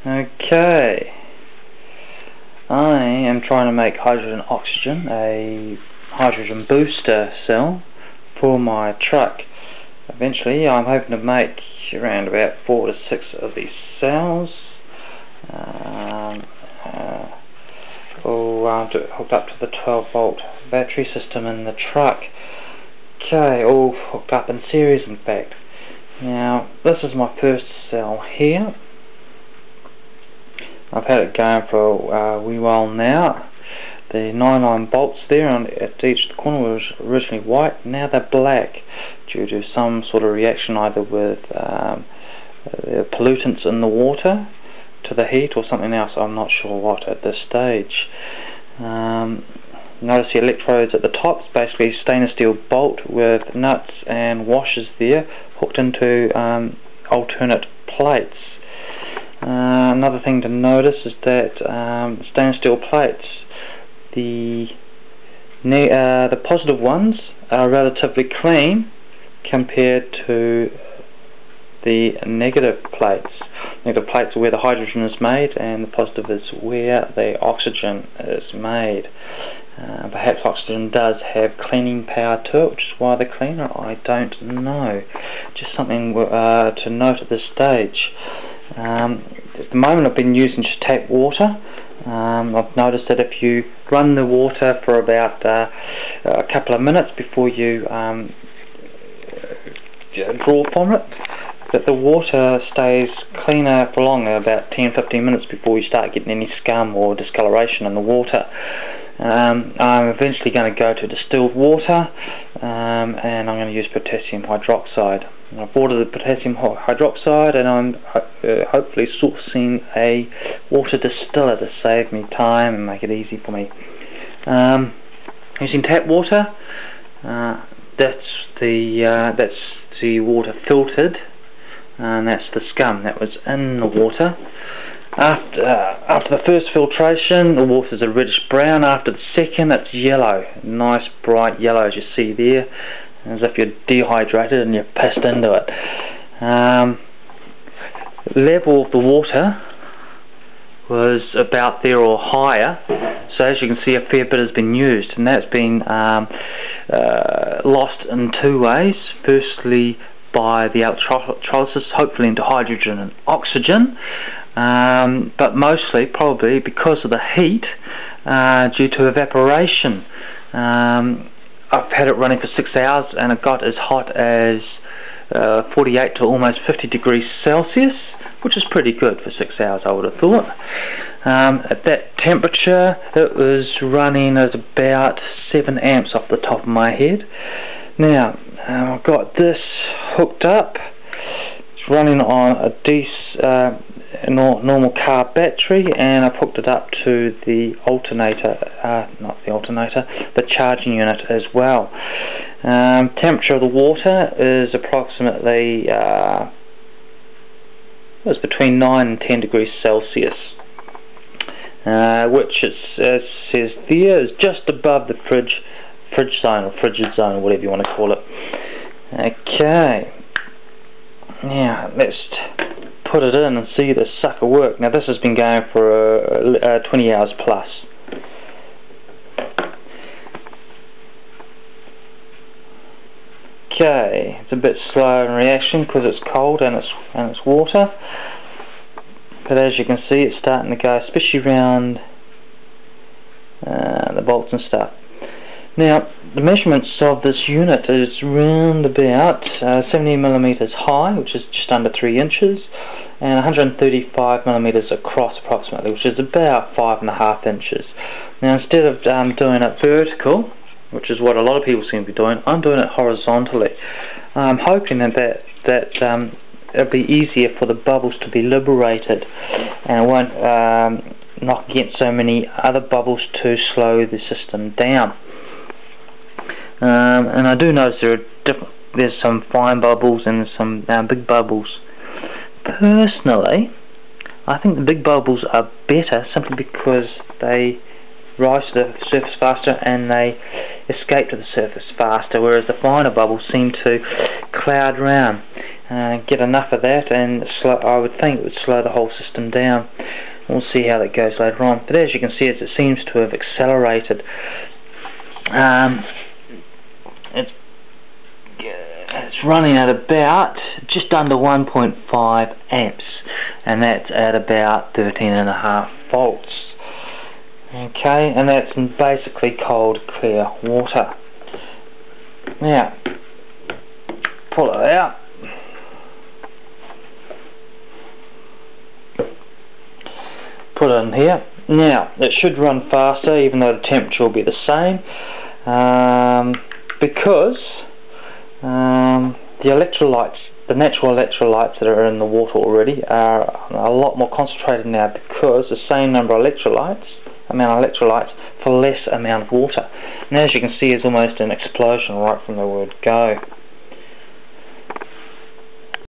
Okay, I am trying to make hydrogen oxygen, a hydrogen booster cell for my truck. Eventually I'm hoping to make around about 4 to 6 of these cells, all hooked up to the 12-volt battery system in the truck. Okay, all hooked up in series in fact. Now this is my first cell here. I've had it going for a wee while now. The 9 bolts there at each corner was originally white, now they're black due to some sort of reaction either with the pollutants in the water to the heat or something else. I'm not sure what at this stage. Notice the electrodes at the top. It's basically a stainless steel bolt with nuts and washers there hooked into alternate plates. Another thing to notice is that stainless steel plates, the positive ones are relatively clean compared to the negative plates. Negative plates are where the hydrogen is made, and the positive is where the oxygen is made. Perhaps oxygen does have cleaning power to it, which is why they're cleaner. I don't know. Just something to note at this stage. At the moment I've been using just tap water. I've noticed that if you run the water for about a couple of minutes before you draw from it, that the water stays cleaner for longer, about 10-15 minutes before you start getting any scum or discoloration in the water. I'm eventually going to go to distilled water, and I'm going to use potassium hydroxide. I've ordered the potassium hydroxide, and I'm hopefully sourcing a water distiller to save me time and make it easy for me. Using tap water, that's the water filtered, and that's the scum that was in the water. After the first filtration, the water's a reddish brown. After the second, it's yellow, nice bright yellow as you see there, as if you're dehydrated and you've pissed into it. The level of the water was about there or higher, so as you can see a fair bit has been used, and that's been lost in two ways. Firstly, by the electrolysis, hopefully into hydrogen and oxygen, but mostly probably because of the heat due to evaporation. I've had it running for 6 hours and it got as hot as 48 to almost 50 degrees Celsius, which is pretty good for 6 hours, I would have thought. At that temperature it was running at about 7 amps off the top of my head. Now I've got this hooked up. It's running on a normal car battery, and I've hooked it up to the alternator, the charging unit as well. Temperature of the water is approximately it's between 9 and 10 degrees Celsius, which it says there is just above the fridge zone or frigid zone, or whatever you want to call it. Okay, now let's put it in and see this sucker work. Now this has been going for 20 hours plus. Okay, it's a bit slow in reaction because it's cold and it's water, but as you can see it's starting to go, especially around the bolts and stuff. Now the measurements of this unit is round about 70 millimeters high, which is just under 3 inches, and 135 millimeters across approximately, which is about 5.5 inches. Now instead of doing it vertical, which is what a lot of people seem to be doing, I'm doing it horizontally. I'm hoping that it'll be easier for the bubbles to be liberated, and it won't knock against so many other bubbles to slow the system down. And I do notice there's some fine bubbles and some big bubbles. Personally, I think the big bubbles are better simply because they rise to the surface faster and they escape to the surface faster, whereas the finer bubbles seem to cloud around. get enough of that, and I would think it would slow the whole system down. We'll see how that goes later on. But as you can see, it seems to have accelerated. It's running at about just under 1.5 amps, and that's at about 13.5 volts. Okay, and that's basically cold, clear water. Now, pull it out. Put it in here. Now, it should run faster, even though the temperature will be the same, because the electrolytes, the natural electrolytes that are in the water already, are a lot more concentrated now, because the same amount of electrolytes for less amount of water. And as you can see, it's almost an explosion right from the word go.